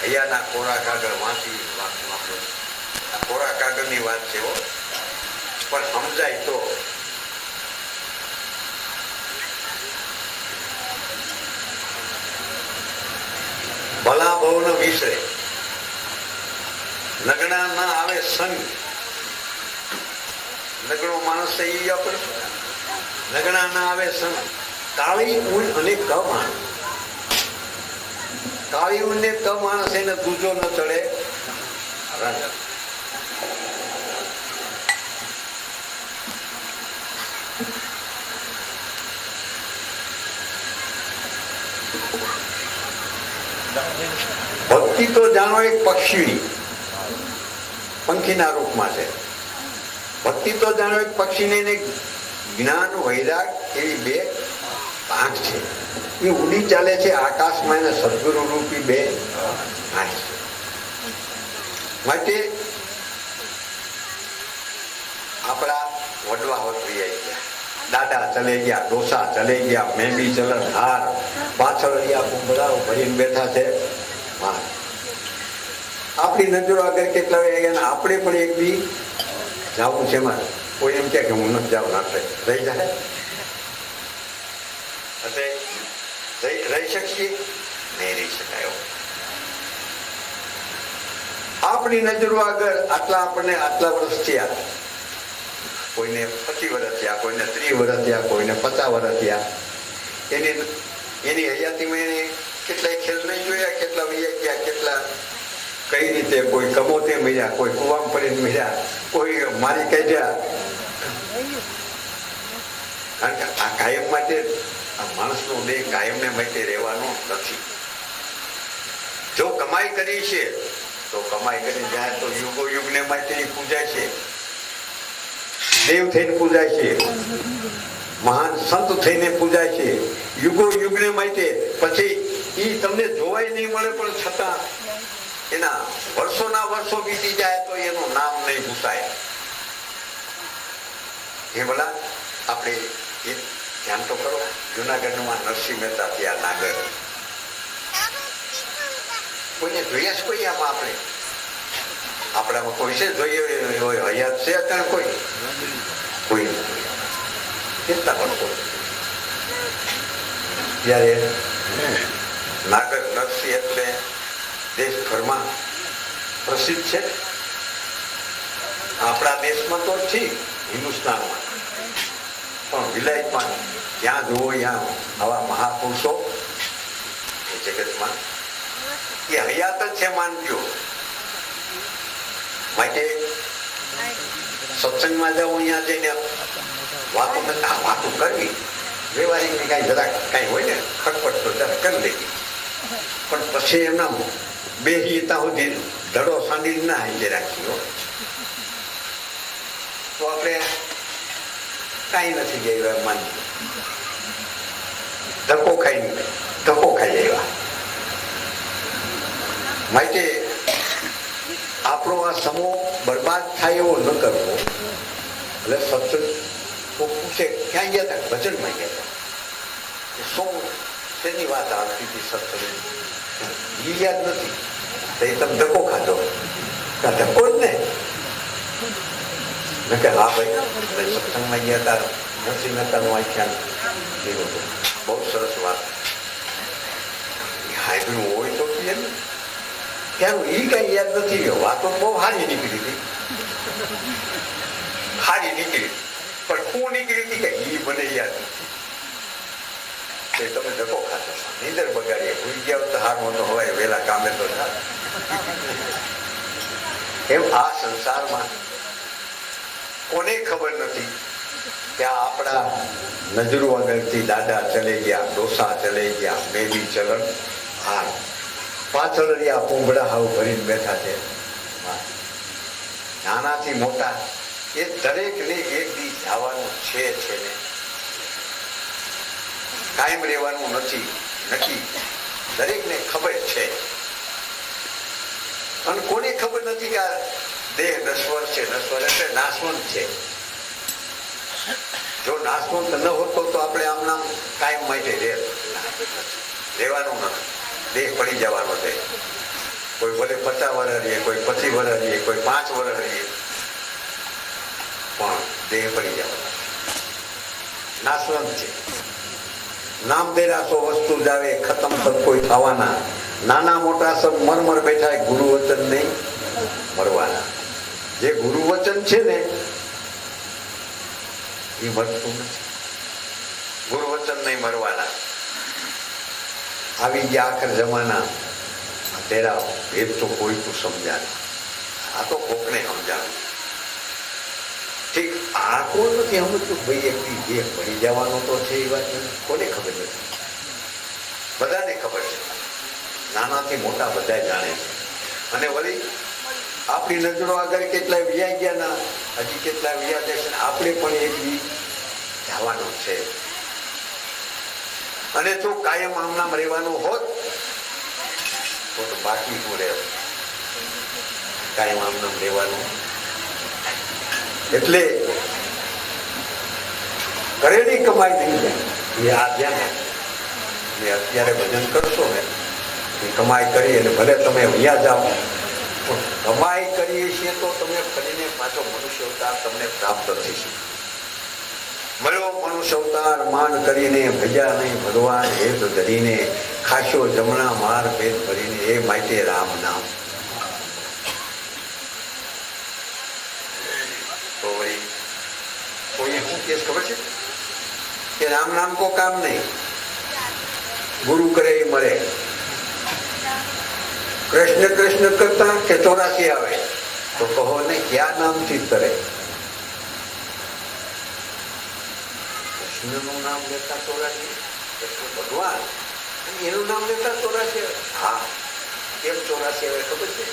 અહીંયાના કોરા કાગળ વાંચી વાંચું આપણે. આ કોરા કાગળની વાત છે હો, પણ સમજાય તો. ભલા ભવ ન વિસરે, નગણા ના આવે સંગ. નગણો માણસ એ આપણે નગણા ના આવે સંગ. કાળી ઊંડ અને ક માણસ, કાળી ઊંડ ને ક માણસ એને દૂજો ન ચડે રંગ. ભક્તિ તો જાણો એક પક્ષીની પંખીના રૂપમાં છે. ભક્તિ તો જાણો એક પક્ષીને જ્ઞાન વૈરાગ એવી બે પાંખ છે. એ ઉડી ચાલે છે આકાશમાં, એને સદગુરુ રૂપી બે પાંખ છે. માટે આપણા વડવા હોતરી આવી ગયા, દાદા ચલે ગયા, ડોસા ચલે ગયા, મેંદી ચલણ હાર, પાછળ કુંભળાઓ ભરીને બેઠા છે. આપણી નજરો આગળ કેટલા વાગ્યા, આપણે પણ એક બી જવું છે. એમાં કોઈ એમ કે હું નથી જાઉં, આપણે રહી જાય રહી શકીએ નહીં, રહી શકાય. આપણી નજરો આગળ આટલા આપણને આટલા વર્ષ થયા, કોઈને 25 વર્ષ થયા, કોઈને 30 વર્ષ થયા, કોઈને 50 વર્ષ થયા. એની હયાતીમાં એને કેટલાય ખેલ નહીં જોયા, કેટલા વૈયા ગયા, કેટલા કઈ રીતે, કોઈ કમોતે મળ્યા, કોઈ કુવામાં પડીને મળ્યા, કોઈ મારી કાઢ્યા. કારણ કે આ કાયમ માટે આ માણસનો દેહ કાયમને માટે રહેવાનો નથી. જો કમાઈ કરી છે તો કમાઈ કરી જાય તો યુગો યુગને માટે પૂજાય છે, દેવ થઈને પૂજાય છે, મહાન સંત થઈને પૂજાય છે, યુગો યુગને માટે. પછી એ તમને જોવાય નહીં મળે, પણ છતાં એના વર્ષોના વર્ષો વીતી જાય તો એનું નામ નહીં ભૂસાય. એ ભલા આપણે એ ધ્યાન તો કરો. જુનાગઢમાં નરસિંહ મહેતા ત્યાં નાગર કોઈને જોયા છે? કોઈ આમાં આપણામાં કોઈ છે જોઈએ હયાત છે અત્યારે? કોઈ ચિંતા કરતો. ત્યારે નાગર નરસિંહ એટલે દેશભરમાં પ્રસિદ્ધ છે. આપણા દેશમાં તો ઠીક, હિન્દુસ્તાનમાં પણ વિલાયતમાં જ્યાં જુઓ ત્યાં આવા મહાપુરુષો એ જગતમાં એ હયાત જ છે, માનજો. માટે સત્સંગમાં જાઉં, અહીંયા જઈને વાતો કરવી વ્યવહારિક ને કઈ જરાક કઈ હોય ને ખટપટ તો જરાક કરી લેવી, પણ પછી એમના બેસી ત્યાં સુધી ધડો સાંડી ના આવી રાખીએ તો આપણે કઈ નથી ગયા માની. ધક્કો ખાઈ આવ્યા. માટે આપણો આ સમૂહ બરબાદ થાય એવો ન કરવો. એટલે સત્સંગ તો પૂછે ક્યાં ગયા હતા? ભજનમાં ગયા હતા. શું શેની વાત આવતી હતી સત્સંગ? એ યાદ નથી. તો એ તમે ધક્કો ખાધો, ધક્કો જ ને કે હા ભાઈ સત્સંગમાં ગયા હતા, નરસિંહ મહેતાનું આખ્યાન એવું હતું. બહુ સરસ વાત. હાઈબ્યું હોય તો કે ને ત્યાંનું એ કઈ યાદ નથી ગયો. વાતો બહુ સારી નીકળી હતી, સારી નીકળી, પણ શું નીકળી હતી કે એ મને યાદ નથી. તમે ધક્કો ખાતો, નીંદર બગાડીએ, ભૂલી ગયા તો હાર મોટો હોય, વહેલા કામે તો થાય. એમ આ સંસારમાં કોને ખબર નથી કે આપણા નજરો આગળથી દાદા ચલે ગયા, ડોસા ચલે ગયા, મેદી ચલણ હાર, પાછળ રહ્યા પૂંભડા હાવ ભરીને બેઠા છે. નાનાથી મોટા એ દરેકને એક દી જવાનું છે ને કાયમ રહેવાનું નથી નક્કી. દરેકને ખબર છે. અને કોને ખબર નથી કે આ દેહ નશ્વર છે. નશ્વર એટલે નાશવંત છે. જો નાશવંત ન હોતો તો આપણે આમ નામ કાયમ માટે રહેવાનું નથી. દેહ પડી જવાનો છે. કોઈ ભલે 50 વર્ષ રહીએ, કોઈ 25 વર્ષ રહીએ, કોઈ 5 વર્ષ રહીએ, પણ દેહ પડી જવાના, નાશવંત છે. નામ દેરાસો વસ્તુ જાવે, ખતમ સબ કોઈ થવાના. નાના મોટા સબ મરમર બેઠા, ગુરુ વચન નહીં મરવાના. જે ગુરુ વચન છે ને એ મરતું નથી. ગુરુ વચન નહીં મરવાના. આવી ગયા આખર જમાના, તેરા ભેદ તો કોઈ તું સમજાવે. આ તો કોકને સમજાવે. ઠીક, આ કોઈ નથી સમજતું ભાઈ એક દેહ પડી જવાનો તો છે. એ વાત કોને ખબર નથી? બધાને ખબર છે, નાનાથી મોટા બધા જાણે છે. અને વળી આપણી નજરો આગળ કેટલાય વ્યાઈ ગયા ના, હજી કેટલાય વ્યા જશે. આપણે પણ એક દી જવાનું છે. અને જો કાયમ આમ નામ રહેવાનું હોત તો બાકી શું રહે? કાયમ આમ નામ રહેવાનું. એટલે કરેલી કમાઈ નહીં જાય. એ આ ધ્યાન ને અત્યારે ભજન કરશો ને, એ કમાઈ કરી અને ભલે તમે વ્યા જાઓ, પણ કમાઈ કરીએ છીએ તો તમે ફરીને પાછો મનુષ્ય અવતાર તમને પ્રાપ્ત થશે. મળ્યો મનુષ્ય અવતાર માન કરીને, ભજ્યા નહીં ભગવાન હેત ધરીને, ખાશો જમણા માર પેટ ભરીને, એ માટે રામ નામ. તો વળી કોઈ શું કેસ ખબર છે કે રામ નામ કો કામ નહીં, ગુરુ કરે એ મળે. કૃષ્ણ કૃષ્ણ કરતા કે 84 આવે તો કહો ને ક્યાં નામથી તરે? કૃષ્ણનું નામ લેતા 84, કૃષ્ણ ભગવાન, એનું નામ લેતા 84. હા, કેમ 84 આવે ખબર છે?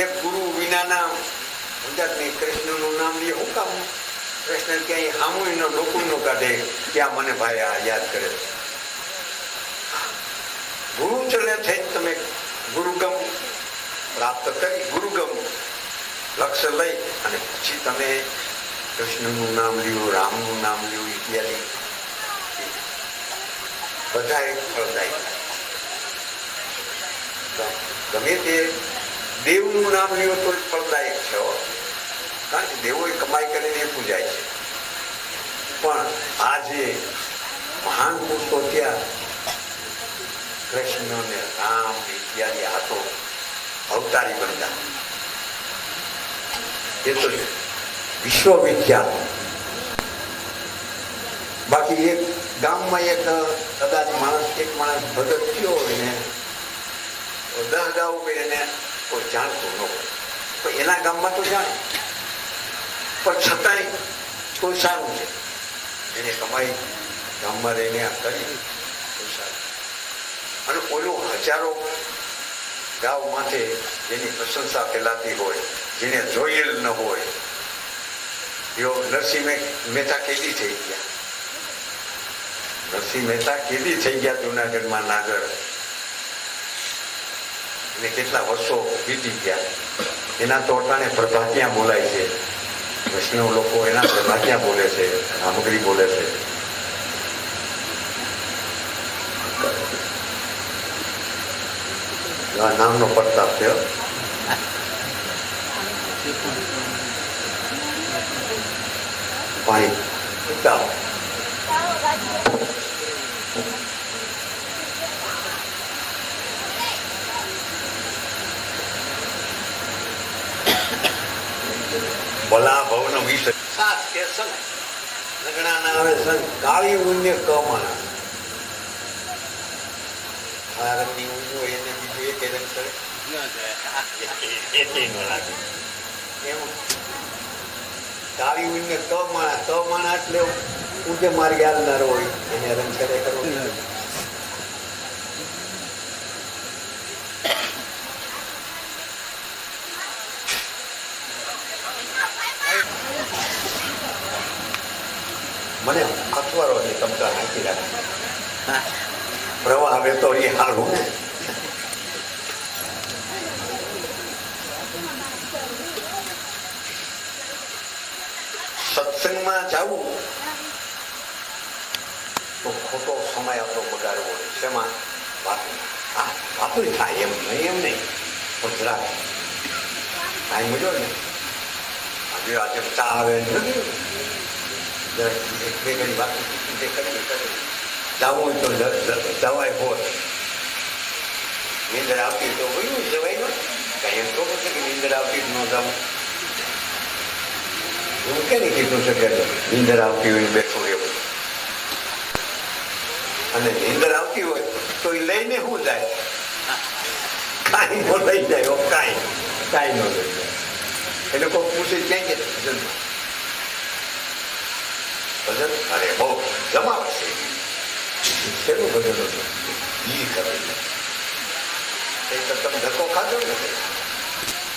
એક ગુરુ વિનાના કૃષ્ણનું નામ લે શું કામ? કૃષ્ણ ક્યાંય હામું નો ડોકું નો કાઢે, ક્યાં મને ભાઈ આ યાદ કરે. ગુરુ ચલે થઈ તમે ગુરુગમ પ્રાપ્ત કરી, ગુરુગમ લક્ષ્ય લઈ અને પછી તમે કૃષ્ણનું નામ લ્યું, રામનું નામ લ્યું ઇત્યાદિ બધા એક ફળદાયી. ગમે તે દેવનું નામ લ્યો તો ફળદાયક છે, કારણ કે દેવો કમાઈ કરીને પૂજાય છે. પણ આ જે મહાન પુરુષો ત્યાં કૃષ્ણ ને રામ ઇત્યાદિ આ તો અવતારી બનતા, એ તો વિશ્વવિખ્યાત. બાકી એક ગામમાં એક કદાચ એક માણસ ભગત થયો હોય ને 10 ગાઉ કરીને કોઈ જાણતું ન હોય, તો એના ગામમાં તો જાણે, પણ છતાંય કોઈ સારું છે, એને કમાઈ ગામમાં રહીને આ કરી કોઈ સારું. અને ઓલું હજારો ગાવ માથે જેની પ્રશંસા ફેલાતી હોય, જેને જોયેલ ન હોય, એવો નરસિંહ મહેતા કેદી થઈ ગયા. નરસિંહ મહેતા કેદી થઈ ગયા જુનાગઢમાં નાગર, એને કેટલા વર્ષો વીતી ગયા. એના તો અટાણે પ્રભાતિયા બોલાય છે, વૈષ્ણવ લોકો એના પ્રભાતિયા બોલે છે, સામગ્રી બોલે છે. નામનો પ્રતાપ છે. પાણી ચાલો. ભલા ભવનો વિષય સાત કે સંગ લગણા ના આવે સંગ કાળી ઉન્ય કમાણા. આ રંગની ઊંઘ હોય એને બીજું એક રંગ કરે ન લાગે. એમ કાળી ઉન્ય કમાણા એટલે ઊંચે માર્ગે હાલનારો હોય એને રંગ કરે કરવો. મને અથવારો છે તમતા નાખી રાખે પ્રવાહ હવે તો એ હારું ને. સત્સંગમાં જવું તો ખોટો સમય આપણો બગાડવો. શેમાં? વાતું થાય એમ નહીં, પણ જરાક ટાઈમ મળ્યો ને આજે આજે ચા આવે એક બે ઘડી વાત કરી જવું હોય તો જવાય હોય. નીંદર આવતી તો હોય જવાય ને કઈ એમ તો નથી કે નીંદર આવતી જ ન જવું. હું કે કીધું છે કે નીંદર આવતી હોય બેઠું એવું, અને નીંદર આવતી હોય તો એ લઈને શું જાય? કાંઈ ન લઈ જાય. કાંઈ ન લઈ જાય. એને કોઈ પૂછે ક્યાં કે ભજન ભજન અરે બહુ જમાવશે. શેનું ભજન હતું એ ખબર નથી. તો તમે ધક્કો ખાધો ને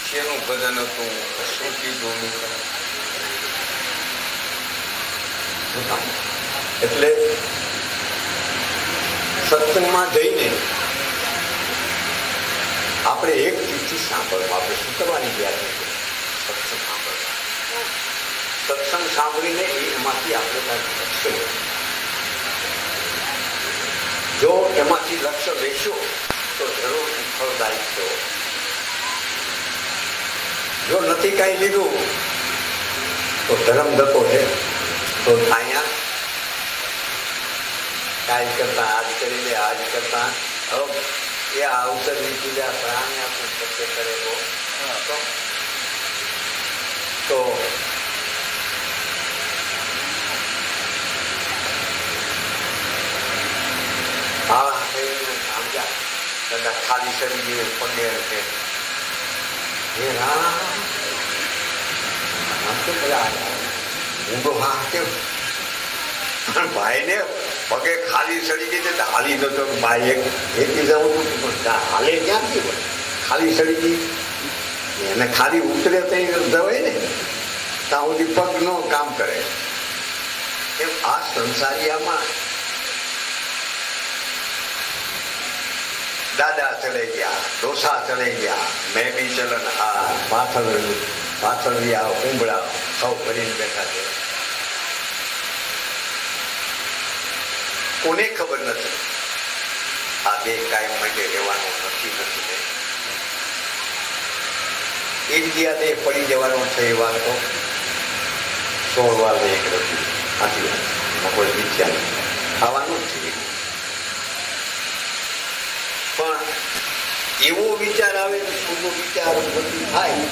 શેનું ભજન હતું, શું કીધું. એટલે સત્સંગમાં જઈને આપણે એક ચીજથી સાંભળવા, આપણે શું કરવાની ગયા છે? સત્સંગ સાંભળવા. સત્સંગ સાંભળીને એમાંથી આપણે કાંઈક લક્ષ્ય જો એમાંથી લક્ષ્ય લેશો તો જરૂર ફળદાયક છો. જો નથી કાંઈ લીધું તો ધર્મ ધક્કો છે. તો અહીંયા કાંઈ કરતા આજ કરી લે, આજ કરતા હવે એ અવસર વીતી ગયા પ્રાણી આપણે સત્ય કરે તો હા સમજ્યા. કદાચ ખાલી શરીર જેવું પંડેર છે ઊંડો હા કેમ પણ ભાઈ ને પગે ખાલી સડી ગઈ છે હાલી નતો. ભાઈ એક બીજા હાલે ક્યાંથી હોય? ખાલી સડી ગઈ એને ખાલી ઉતરે તો જવાય ને ત્યાં સુધી પગ નો કામ કરે. એમ આ સંસારિયામાં દાદા ચલે ગયા, ડોસા ચલે ગયા, મેં બી ચલન આ પાછળ ઉંબળા સૌ કરીને બેઠા છે. કોને ખબર નથી આ બે કાયમ માટે રહેવાનું નથી. એક જગ્યા દેહ પડી જવાનો છે એ વાત તો 16 વાર એક રખી આટલી કોઈ વિચાર ખાવાનું જ છે. પણ એવો વિચાર આવે કે શુભ વિચાર બધું થાય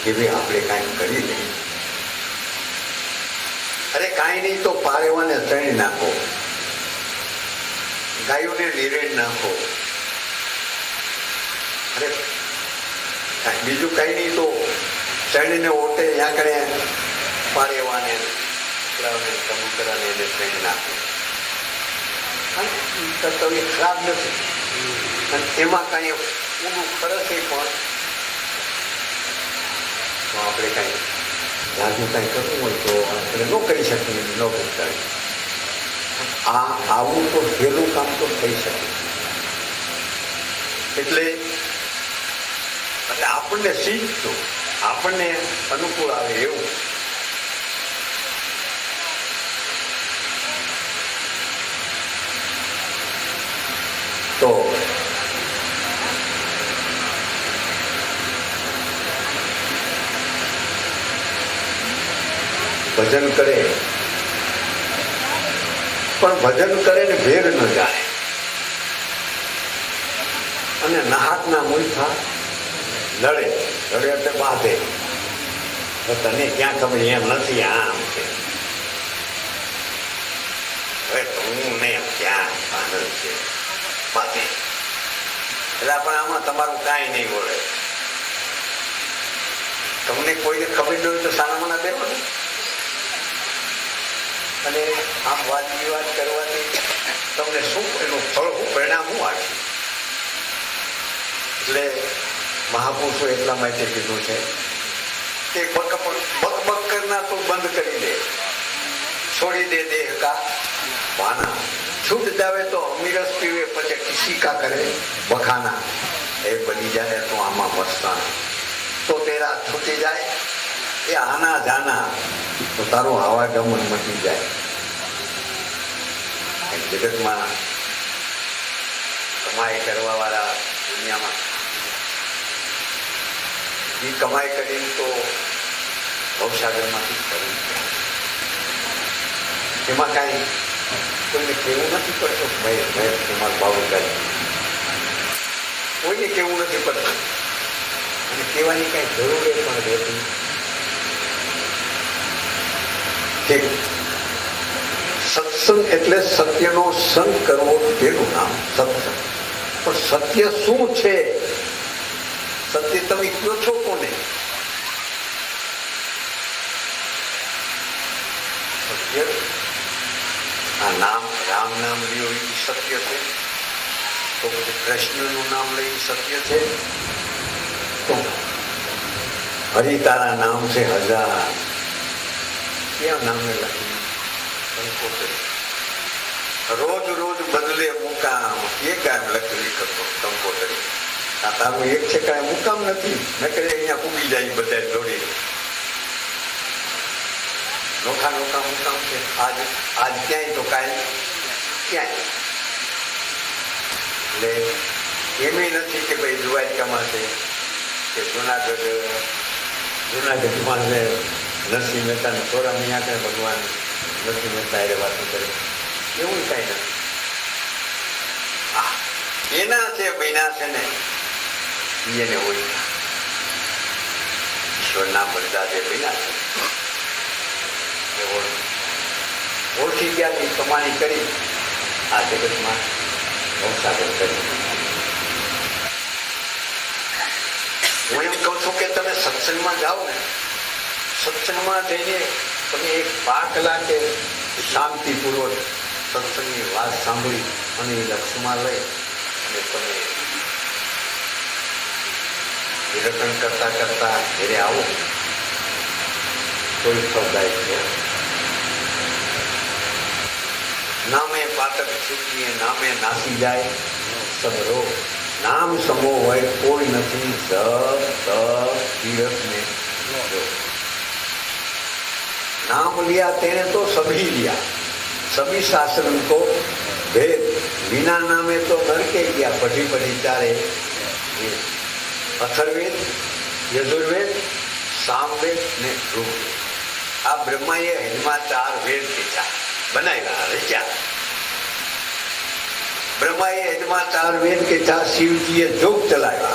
કે ભાઈ આપણે કાંઈ કરી લઈએ. અરે કાંઈ નહીં તો પારેવાને ત્રણ નાખો, ગાયોને નિરેણ નાખો. અરે બીજું કઈ નહીં તો શરણીને ઓટે ત્યાં કરે પારેવાને કબૂતરાને એને શરણી નાખો. કર્તવ્ય ખરાબ નથી અને એમાં કઈ ઊંડું ખરશે પણ તો આપણે કઈ જાજુ કઈ કરવું હોય તો આપણે ન કરી શકીએ, ન કરી. આવું તો સહેલું કામ તો થઈ શકે. એટલે આપણને શીખતું આપણને અનુકૂળ આવે એવું તો ભજન કરે પણ ભજન કરે ને ભેર ન જાય અને નાહકના મૂર્ખા લડે એટલે બાંધે. તને ક્યાં ખબર એમ નથી આમ છે હવે હું ને ક્યાં આનંદ છે બાંધે. એટલે પણ આમાં તમારું કાંઈ નહીં બોલે. તમને કોઈને ખબર ન હોય તો સાનામાના બેઠો ને અને આમ વાત વિવાદ કરવાથી તમને શું એનું ફળ શું પરિણામ શું આવે? એટલે મહાપુરુષો એટલા માટે કીધું છે કે બક કરના તો બંધ કરી દે, છોડી દે દેહ કા વાના, છૂટ જાવે તો અમીરસ પીવે પછી કિસી કા કરે બખાના. એ બની જાય તો આમાં વસતાના તો તેરા છૂટી જાય એ આના જાના તો તારું આવાગમન મટી જાય. જગતમાં કમાઈ કરવા વાળા દુનિયામાં એ કમાઈ કરીને તો ભવસાગરમાંથી કરવું પડે. એમાં કાંઈ કોઈને કહેવું નથી પડતું ભાઈ ભાઈ તમારું બાબુ કાંઈ કોઈને કહેવું નથી પડતું અને કહેવાની કાંઈ જરૂર પણ રહેતી ઠીક. સત્સંગ એટલે સત્યનો સંગ કરવો તેનું નામ સત્સંગ. પણ સત્ય શું છે? સત્ય તમે કહો છો કોને? સત્ય આ નામ રામ નામ લ્યો એ સત્ય છે, તો પછી કૃષ્ણનું નામ લઈ સત્ય છે. તો હરિ તારા નામ છે હજાર, ક્યાં નામે લખી રોજ રોજ બદલે મુકામ એ કાયમ લખેલી કરતો કંકોતરી. આ તારું એક છે કાંઈ મુકામ નથી, નકરે અહીંયા પૂગી જાય બધા જોડી. નોખા નોખા મુકામ છે. આજ ક્યાંય તો કાંઈ ક્યાંય. એટલે એમ નથી કે ભાઈ દ્વારકામાં છે કે જુનાગઢમાં છે નરસિંહ મહેતા થોડા મહિના કઈ ભગવાન નરસિંહ મહેતા એ વાતો કરે એવું કઈ નથી. એના છે બન્યા છે ને એને ઓળખા ઈશ્વરના બધા જે બન્યા છે ઓળખી ગયા કમાણી કરી આ જગતમાં સંસાધન કરી. હું એમ કહું છું કે તમે સત્સંગમાં જાઓ ને, સત્સંગમાં જઈને તમે એક 5 કલાકે શાંતિપૂર્વક સત્સંગની વાત સાંભળી અને એ લક્ષમાં લઈ અને તમે વિરકણ કરતા કરતા ઘરે આવો તો ફળદાયક છે. નામે પાતક છૂટીએ નામે નાસી જાય સબ રોગ. નામ સમો હોય કોઈ નથી સબ તપ તીરથ ને नाम लिया तेने तो सभी लिया, सभी शास्त्र को भेद. बिना नामे तो नरके गया पढ़ी पढ़ी चारे. अथर्वेद, यजुर्वेद, सामवेद ने ऋग्वेद. आ ब्रह्माए हिंदमा 4 वेद रचा बनाव्या रचा. ब्रह्माए हिंदमा 4 वेद के 4 शिवजीए जोग चलाव्या.